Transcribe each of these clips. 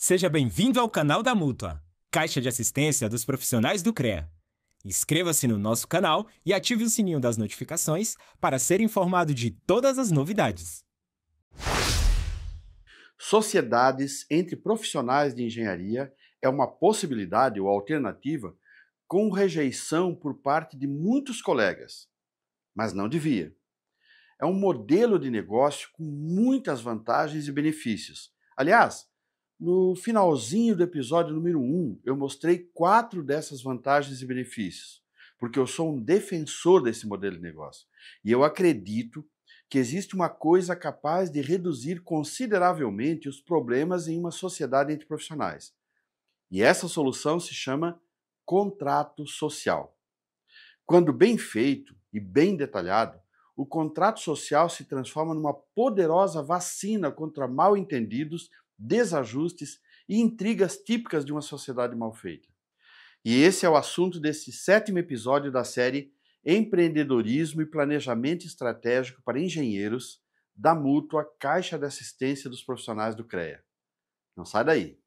Seja bem-vindo ao canal da Mútua, Caixa de Assistência dos Profissionais do CREA. Inscreva-se no nosso canal e ative o sininho das notificações para ser informado de todas as novidades. Sociedades entre profissionais de engenharia é uma possibilidade ou alternativa com rejeição por parte de muitos colegas, mas não devia. É um modelo de negócio com muitas vantagens e benefícios. Aliás, no finalzinho do episódio número 1, eu mostrei 4 dessas vantagens e benefícios, porque eu sou um defensor desse modelo de negócio. E eu acredito que existe uma coisa capaz de reduzir consideravelmente os problemas em uma sociedade entre profissionais. E essa solução se chama contrato social. Quando bem feito e bem detalhado, o contrato social se transforma numa poderosa vacina contra mal-entendidos, desajustes e intrigas típicas de uma sociedade mal feita. E esse é o assunto desse 7º episódio da série Empreendedorismo e Planejamento Estratégico para Engenheiros, da Mútua Caixa de Assistência dos Profissionais do CREA. Não sai daí!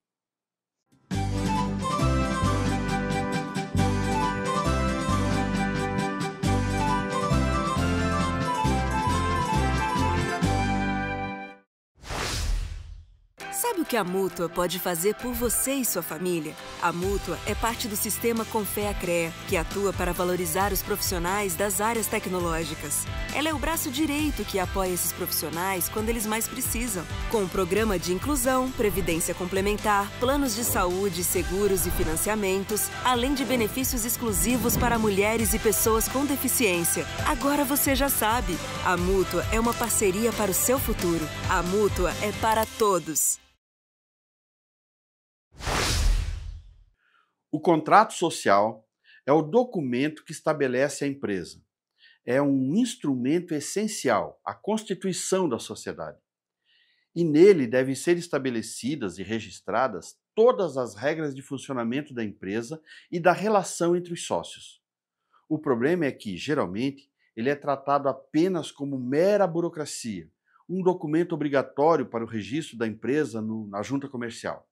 Sabe o que a Mútua pode fazer por você e sua família? A Mútua é parte do sistema Confea-CREA, que atua para valorizar os profissionais das áreas tecnológicas. Ela é o braço direito que apoia esses profissionais quando eles mais precisam. Com um programa de inclusão, previdência complementar, planos de saúde, seguros e financiamentos, além de benefícios exclusivos para mulheres e pessoas com deficiência. Agora você já sabe, a Mútua é uma parceria para o seu futuro. A Mútua é para todos. O contrato social é o documento que estabelece a empresa. É um instrumento essencial, a constituição da sociedade. E nele devem ser estabelecidas e registradas todas as regras de funcionamento da empresa e da relação entre os sócios. O problema é que, geralmente, ele é tratado apenas como mera burocracia, um documento obrigatório para o registro da empresa na junta comercial.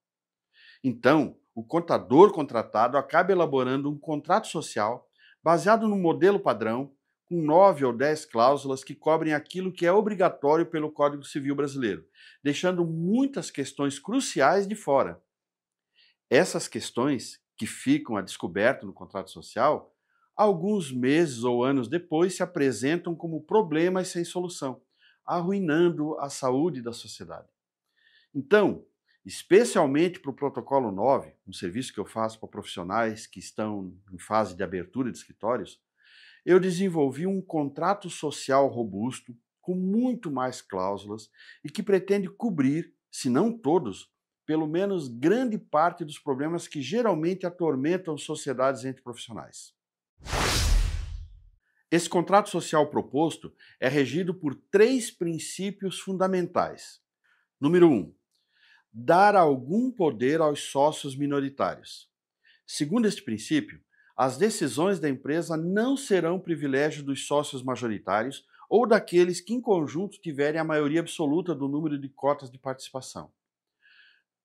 Então, o contador contratado acaba elaborando um contrato social baseado num modelo padrão, com 9 ou 10 cláusulas que cobrem aquilo que é obrigatório pelo Código Civil Brasileiro, deixando muitas questões cruciais de fora. Essas questões, que ficam a descoberto no contrato social, alguns meses ou anos depois se apresentam como problemas sem solução, arruinando a saúde da sociedade. Então, especialmente para o Protocolo 9, um serviço que eu faço para profissionais que estão em fase de abertura de escritórios, eu desenvolvi um contrato social robusto, com muito mais cláusulas e que pretende cobrir, se não todos, pelo menos grande parte dos problemas que geralmente atormentam sociedades entre profissionais. Esse contrato social proposto é regido por 3 princípios fundamentais. Número 1. Dar algum poder aos sócios minoritários. Segundo este princípio, as decisões da empresa não serão privilégio dos sócios majoritários ou daqueles que em conjunto tiverem a maioria absoluta do número de cotas de participação.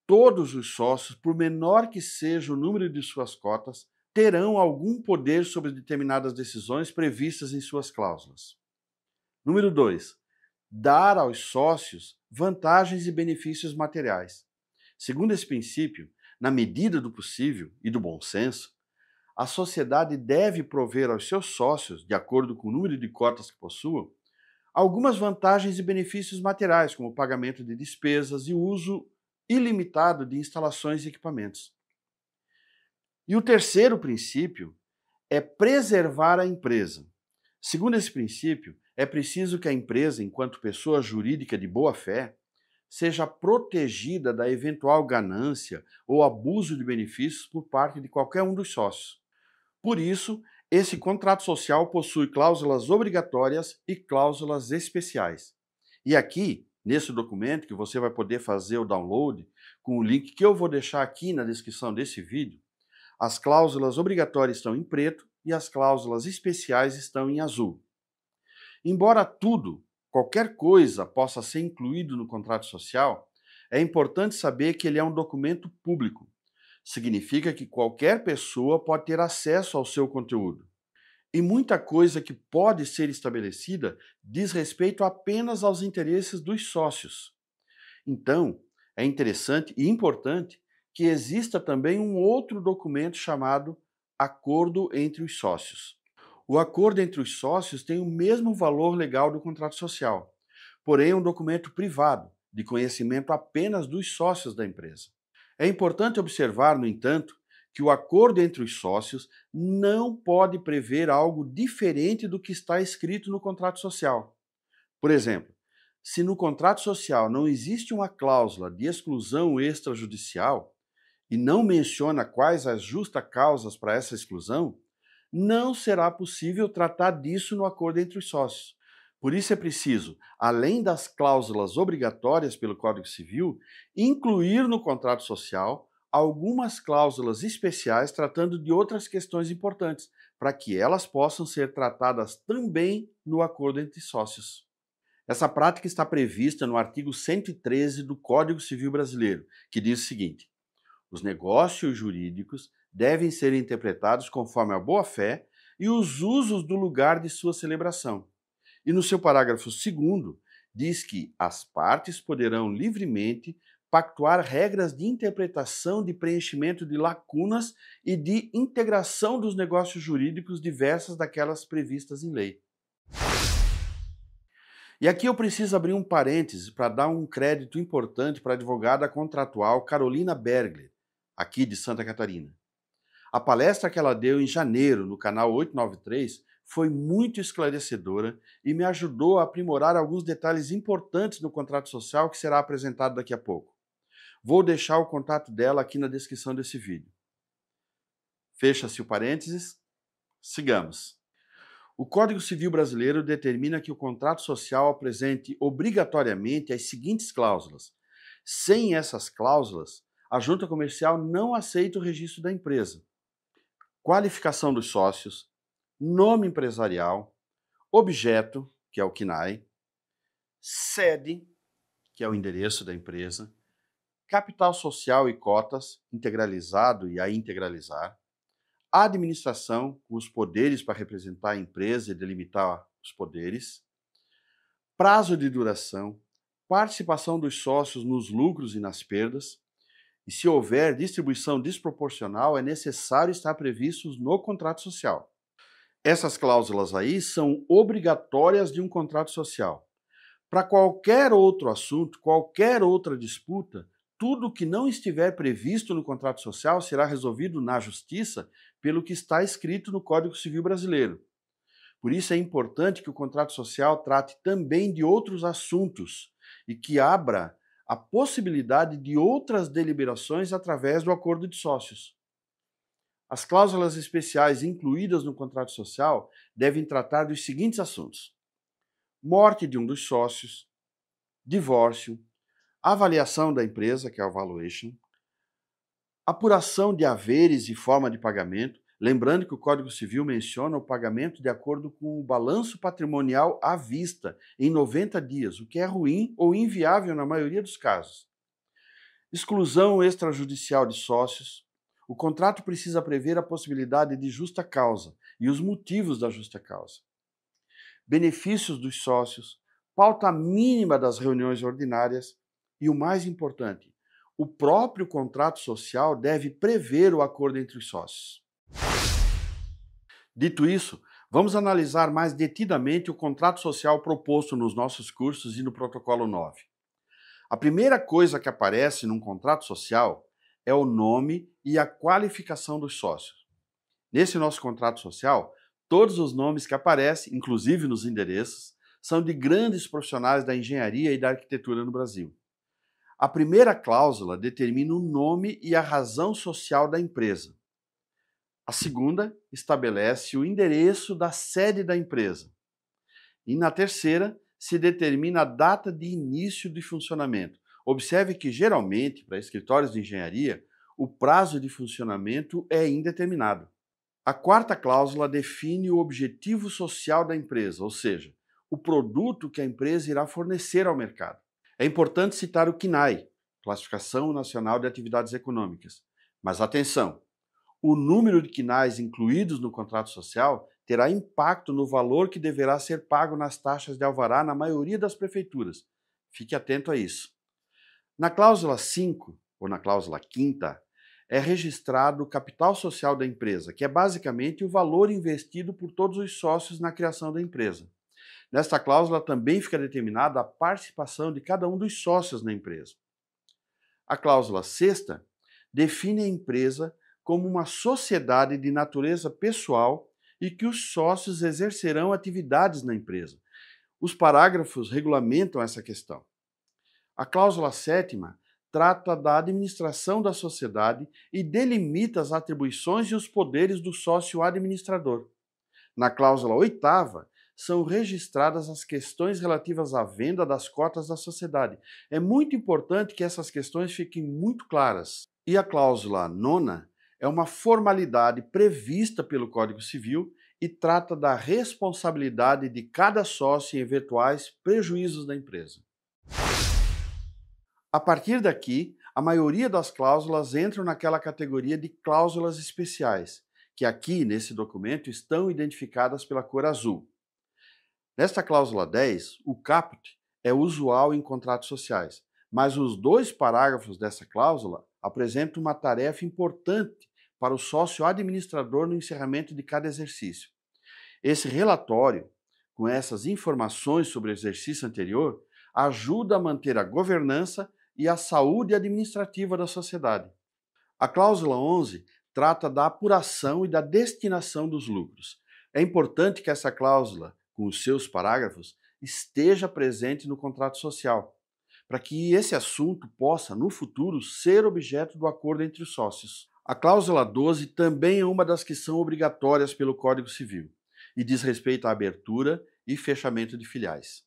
Todos os sócios, por menor que seja o número de suas cotas, terão algum poder sobre determinadas decisões previstas em suas cláusulas. Número 2. Dar aos sócios vantagens e benefícios materiais. Segundo esse princípio, na medida do possível e do bom senso, a sociedade deve prover aos seus sócios, de acordo com o número de cotas que possuam, algumas vantagens e benefícios materiais, como o pagamento de despesas e o uso ilimitado de instalações e equipamentos. E o terceiro princípio é preservar a empresa. Segundo esse princípio, é preciso que a empresa, enquanto pessoa jurídica de boa-fé, seja protegida da eventual ganância ou abuso de benefícios por parte de qualquer um dos sócios. Por isso, esse contrato social possui cláusulas obrigatórias e cláusulas especiais. E aqui, nesse documento, que você vai poder fazer o download, com o link que eu vou deixar aqui na descrição desse vídeo, as cláusulas obrigatórias estão em preto e as cláusulas especiais estão em azul. Embora qualquer coisa possa ser incluído no contrato social, é importante saber que ele é um documento público. Significa que qualquer pessoa pode ter acesso ao seu conteúdo. E muita coisa que pode ser estabelecida diz respeito apenas aos interesses dos sócios. Então, é interessante e importante que exista também um outro documento chamado Acordo entre os Sócios. O acordo entre os sócios tem o mesmo valor legal do contrato social, porém é um documento privado, de conhecimento apenas dos sócios da empresa. É importante observar, no entanto, que o acordo entre os sócios não pode prever algo diferente do que está escrito no contrato social. Por exemplo, se no contrato social não existe uma cláusula de exclusão extrajudicial e não menciona quais as justas causas para essa exclusão, não será possível tratar disso no acordo entre os sócios. Por isso é preciso, além das cláusulas obrigatórias pelo Código Civil, incluir no contrato social algumas cláusulas especiais tratando de outras questões importantes, para que elas possam ser tratadas também no acordo entre sócios. Essa prática está prevista no artigo 113 do Código Civil Brasileiro, que diz o seguinte: os negócios jurídicos devem ser interpretados conforme a boa-fé e os usos do lugar de sua celebração. E no seu parágrafo 2º, diz que as partes poderão livremente pactuar regras de interpretação, de preenchimento de lacunas e de integração dos negócios jurídicos diversas daquelas previstas em lei. E aqui eu preciso abrir um parêntese para dar um crédito importante para a advogada contratual Carolina Bergler, aqui de Santa Catarina. A palestra que ela deu em janeiro no canal 893 foi muito esclarecedora e me ajudou a aprimorar alguns detalhes importantes no contrato social que será apresentado daqui a pouco. Vou deixar o contato dela aqui na descrição desse vídeo. Fecha-se o parênteses. Sigamos. O Código Civil Brasileiro determina que o contrato social apresente obrigatoriamente as seguintes cláusulas. Sem essas cláusulas, a junta comercial não aceita o registro da empresa: qualificação dos sócios, nome empresarial, objeto, que é o CNAE, sede, que é o endereço da empresa, capital social e cotas, integralizado e a integralizar, administração, com os poderes para representar a empresa e delimitar os poderes, prazo de duração, participação dos sócios nos lucros e nas perdas, e se houver distribuição desproporcional, é necessário estar previstos no contrato social. Essas cláusulas aí são obrigatórias de um contrato social. Para qualquer outro assunto, qualquer outra disputa, tudo que não estiver previsto no contrato social será resolvido na justiça pelo que está escrito no Código Civil Brasileiro. Por isso é importante que o contrato social trate também de outros assuntos e que abra a possibilidade de outras deliberações através do acordo de sócios. As cláusulas especiais incluídas no contrato social devem tratar dos seguintes assuntos: morte de um dos sócios, divórcio, avaliação da empresa, que é a valuation, apuração de haveres e forma de pagamento, lembrando que o Código Civil menciona o pagamento de acordo com o balanço patrimonial à vista, em 90 dias, o que é ruim ou inviável na maioria dos casos. Exclusão extrajudicial de sócios. O contrato precisa prever a possibilidade de justa causa e os motivos da justa causa. Benefícios dos sócios, pauta mínima das reuniões ordinárias e, o mais importante, o próprio contrato social deve prever o acordo entre os sócios. Dito isso, vamos analisar mais detidamente o contrato social proposto nos nossos cursos e no protocolo 9. A primeira coisa que aparece num contrato social é o nome e a qualificação dos sócios. Nesse nosso contrato social, todos os nomes que aparecem, inclusive nos endereços, são de grandes profissionais da engenharia e da arquitetura no Brasil. A primeira cláusula determina o nome e a razão social da empresa. A segunda estabelece o endereço da sede da empresa. E na terceira, se determina a data de início de funcionamento. Observe que, geralmente, para escritórios de engenharia, o prazo de funcionamento é indeterminado. A quarta cláusula define o objetivo social da empresa, ou seja, o produto que a empresa irá fornecer ao mercado. É importante citar o CNAE, Classificação Nacional de Atividades Econômicas. Mas atenção, o número de quinais incluídos no contrato social terá impacto no valor que deverá ser pago nas taxas de alvará na maioria das prefeituras. Fique atento a isso. Na cláusula 5, ou na cláusula 5ª, é registrado o capital social da empresa, que é basicamente o valor investido por todos os sócios na criação da empresa. Nesta cláusula também fica determinada a participação de cada um dos sócios na empresa. A cláusula 6ª define a empresa como uma sociedade de natureza pessoal e que os sócios exercerão atividades na empresa. Os parágrafos regulamentam essa questão. A cláusula 7ª trata da administração da sociedade e delimita as atribuições e os poderes do sócio administrador. Na cláusula 8ª, são registradas as questões relativas à venda das cotas da sociedade. É muito importante que essas questões fiquem muito claras. E a cláusula 9ª é uma formalidade prevista pelo Código Civil e trata da responsabilidade de cada sócio em eventuais prejuízos da empresa. A partir daqui, a maioria das cláusulas entram naquela categoria de cláusulas especiais, que aqui nesse documento estão identificadas pela cor azul. Nesta cláusula 10, o caput é usual em contratos sociais, mas os 2 parágrafos dessa cláusula apresentam uma tarefa importante para o sócio administrador no encerramento de cada exercício. Esse relatório, com essas informações sobre o exercício anterior, ajuda a manter a governança e a saúde administrativa da sociedade. A cláusula 11 trata da apuração e da destinação dos lucros. É importante que essa cláusula, com os seus parágrafos, esteja presente no contrato social, para que esse assunto possa, no futuro, ser objeto do acordo entre os sócios. A cláusula 12 também é uma das que são obrigatórias pelo Código Civil e diz respeito à abertura e fechamento de filiais.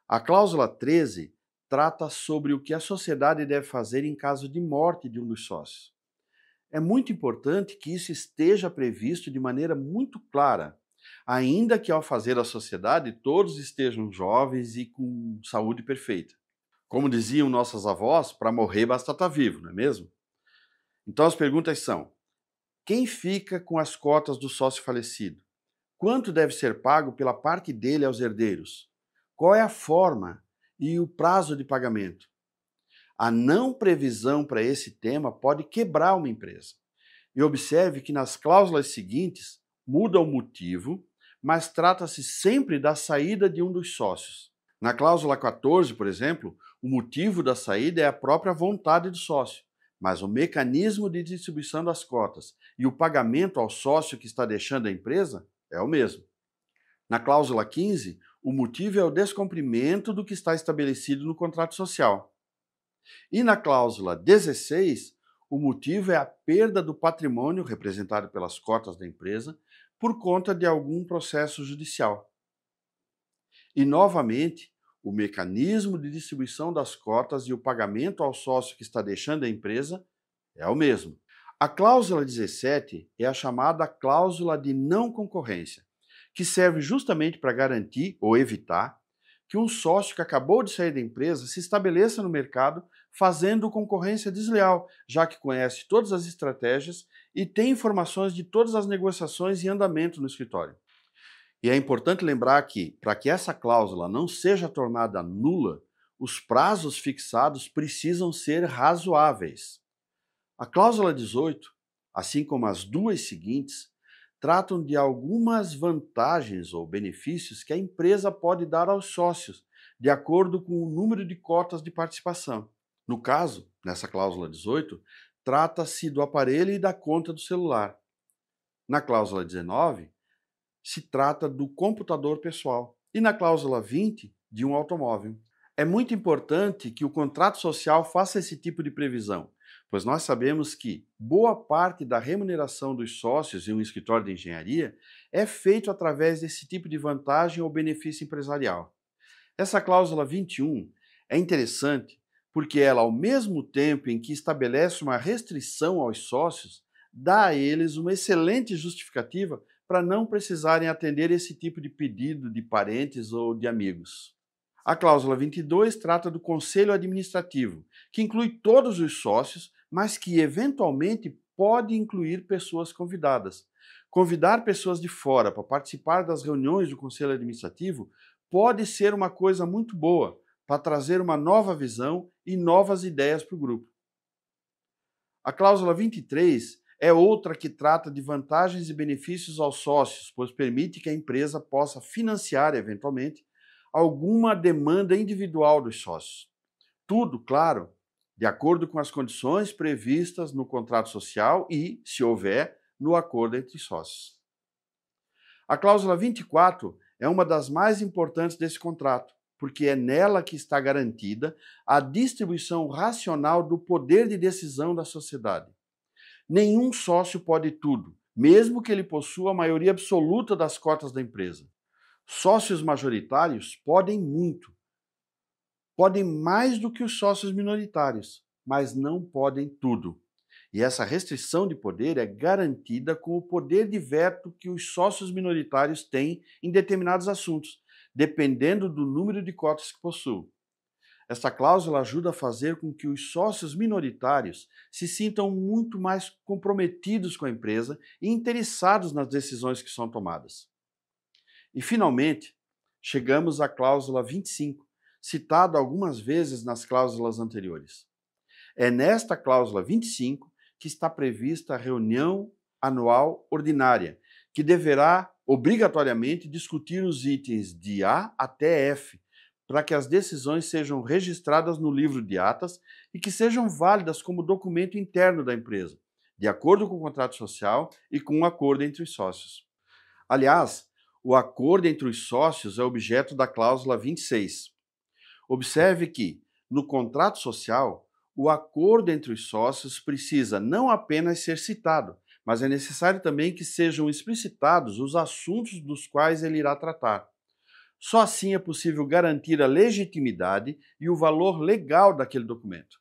A cláusula 13 trata sobre o que a sociedade deve fazer em caso de morte de um dos sócios. É muito importante que isso esteja previsto de maneira muito clara, ainda que ao fazer a sociedade todos estejam jovens e com saúde perfeita. Como diziam nossas avós, para morrer basta estar vivo, não é mesmo? Então as perguntas são: quem fica com as cotas do sócio falecido? Quanto deve ser pago pela parte dele aos herdeiros? Qual é a forma e o prazo de pagamento? A não previsão para esse tema pode quebrar uma empresa. E observe que nas cláusulas seguintes muda o motivo, mas trata-se sempre da saída de um dos sócios. Na cláusula 14, por exemplo, o motivo da saída é a própria vontade do sócio, mas o mecanismo de distribuição das cotas e o pagamento ao sócio que está deixando a empresa é o mesmo. Na cláusula 15, o motivo é o descumprimento do que está estabelecido no contrato social. E na cláusula 16, o motivo é a perda do patrimônio representado pelas cotas da empresa por conta de algum processo judicial. E, novamente, o mecanismo de distribuição das cotas e o pagamento ao sócio que está deixando a empresa é o mesmo. A cláusula 17 é a chamada cláusula de não concorrência, que serve justamente para garantir ou evitar que um sócio que acabou de sair da empresa se estabeleça no mercado fazendo concorrência desleal, já que conhece todas as estratégias e tem informações de todas as negociações em andamento no escritório. E é importante lembrar que, para que essa cláusula não seja tornada nula, os prazos fixados precisam ser razoáveis. A cláusula 18, assim como as 2 seguintes, tratam de algumas vantagens ou benefícios que a empresa pode dar aos sócios, de acordo com o número de cotas de participação. No caso, nessa cláusula 18, trata-se do aparelho e da conta do celular. Na cláusula 19, se trata do computador pessoal. E na cláusula 20, de um automóvel. É muito importante que o contrato social faça esse tipo de previsão, pois nós sabemos que boa parte da remuneração dos sócios em um escritório de engenharia é feito através desse tipo de vantagem ou benefício empresarial. Essa cláusula 21 é interessante porque ela, ao mesmo tempo em que estabelece uma restrição aos sócios, dá a eles uma excelente justificativa para não precisarem atender esse tipo de pedido de parentes ou de amigos. A cláusula 22 trata do conselho administrativo, que inclui todos os sócios, mas que eventualmente pode incluir pessoas convidadas. Convidar pessoas de fora para participar das reuniões do conselho administrativo pode ser uma coisa muito boa para trazer uma nova visão e novas ideias para o grupo. A cláusula 23 é outra que trata de vantagens e benefícios aos sócios, pois permite que a empresa possa financiar, eventualmente, alguma demanda individual dos sócios. Tudo, claro, de acordo com as condições previstas no contrato social e, se houver, no acordo entre sócios. A cláusula 24 é uma das mais importantes desse contrato, porque é nela que está garantida a distribuição racional do poder de decisão da sociedade. Nenhum sócio pode tudo, mesmo que ele possua a maioria absoluta das cotas da empresa. Sócios majoritários podem muito. Podem mais do que os sócios minoritários, mas não podem tudo. E essa restrição de poder é garantida com o poder de veto que os sócios minoritários têm em determinados assuntos, dependendo do número de cotas que possuem. Esta cláusula ajuda a fazer com que os sócios minoritários se sintam muito mais comprometidos com a empresa e interessados nas decisões que são tomadas. E, finalmente, chegamos à cláusula 25, citada algumas vezes nas cláusulas anteriores. É nesta cláusula 25 que está prevista a reunião anual ordinária, que deverá obrigatoriamente discutir os itens de A até F, para que as decisões sejam registradas no livro de atas e que sejam válidas como documento interno da empresa, de acordo com o contrato social e com o acordo entre os sócios. Aliás, o acordo entre os sócios é objeto da cláusula 26. Observe que, no contrato social, o acordo entre os sócios precisa não apenas ser citado, mas é necessário também que sejam explicitados os assuntos dos quais ele irá tratar. Só assim é possível garantir a legitimidade e o valor legal daquele documento.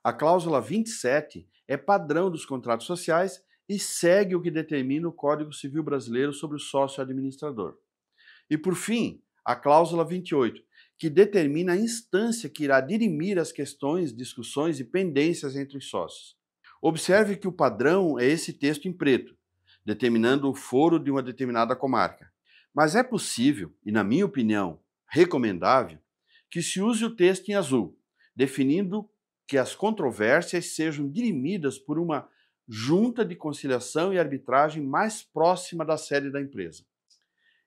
A cláusula 27 é padrão dos contratos sociais e segue o que determina o Código Civil Brasileiro sobre o sócio administrador. E, por fim, a cláusula 28, que determina a instância que irá dirimir as questões, discussões e pendências entre os sócios. Observe que o padrão é esse texto em preto, determinando o foro de uma determinada comarca. Mas é possível, e na minha opinião, recomendável, que se use o texto em azul, definindo que as controvérsias sejam dirimidas por uma junta de conciliação e arbitragem mais próxima da sede da empresa.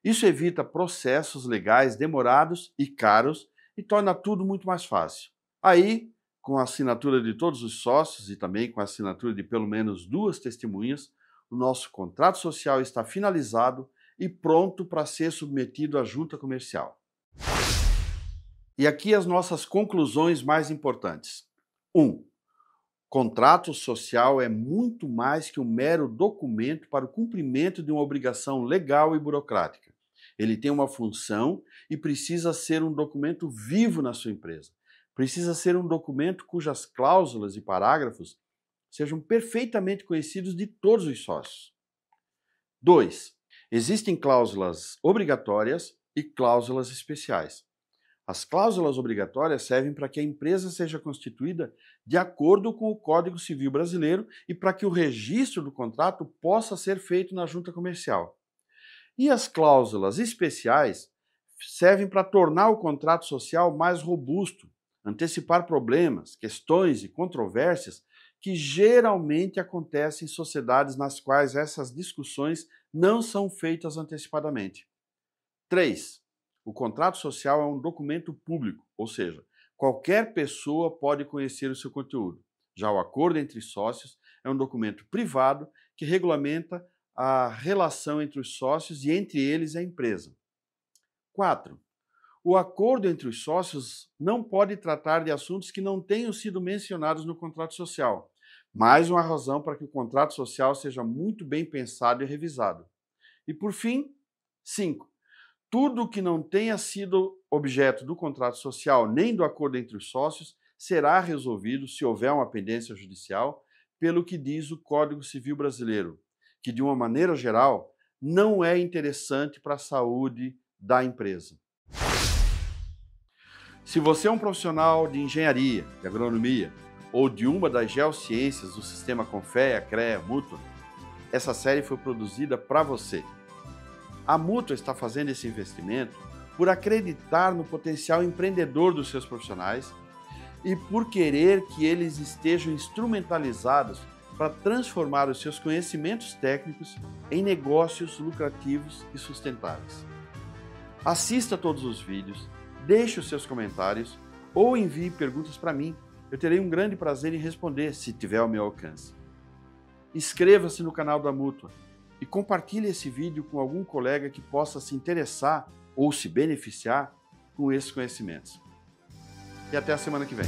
Isso evita processos legais demorados e caros e torna tudo muito mais fácil. Aí, com a assinatura de todos os sócios e também com a assinatura de pelo menos 2 testemunhas, o nosso contrato social está finalizado e pronto para ser submetido à junta comercial. E aqui as nossas conclusões mais importantes. 1. Contrato social é muito mais que um mero documento para o cumprimento de uma obrigação legal e burocrática. Ele tem uma função e precisa ser um documento vivo na sua empresa. Precisa ser um documento cujas cláusulas e parágrafos sejam perfeitamente conhecidos de todos os sócios. 2. Existem cláusulas obrigatórias e cláusulas especiais. As cláusulas obrigatórias servem para que a empresa seja constituída de acordo com o Código Civil Brasileiro e para que o registro do contrato possa ser feito na junta comercial. E as cláusulas especiais servem para tornar o contrato social mais robusto, antecipar problemas, questões e controvérsias que geralmente acontecem em sociedades nas quais essas discussões não são feitas antecipadamente. 3. O contrato social é um documento público, ou seja, qualquer pessoa pode conhecer o seu conteúdo. Já o acordo entre sócios é um documento privado que regulamenta a relação entre os sócios e entre eles a empresa. 4. O acordo entre os sócios não pode tratar de assuntos que não tenham sido mencionados no contrato social. Mais uma razão para que o contrato social seja muito bem pensado e revisado. E por fim, 5. Tudo que não tenha sido objeto do contrato social nem do acordo entre os sócios será resolvido, se houver uma pendência judicial, pelo que diz o Código Civil Brasileiro, que, de uma maneira geral, não é interessante para a saúde da empresa. Se você é um profissional de engenharia, de agronomia ou de uma das geociências do sistema Confea, CREA, Mútua, essa série foi produzida para você. A Mútua está fazendo esse investimento por acreditar no potencial empreendedor dos seus profissionais e por querer que eles estejam instrumentalizados para transformar os seus conhecimentos técnicos em negócios lucrativos e sustentáveis. Assista todos os vídeos, deixe os seus comentários ou envie perguntas para mim. Eu terei um grande prazer em responder, se tiver ao meu alcance. Inscreva-se no canal da Mútua e compartilhe esse vídeo com algum colega que possa se interessar ou se beneficiar com esses conhecimentos. E até a semana que vem.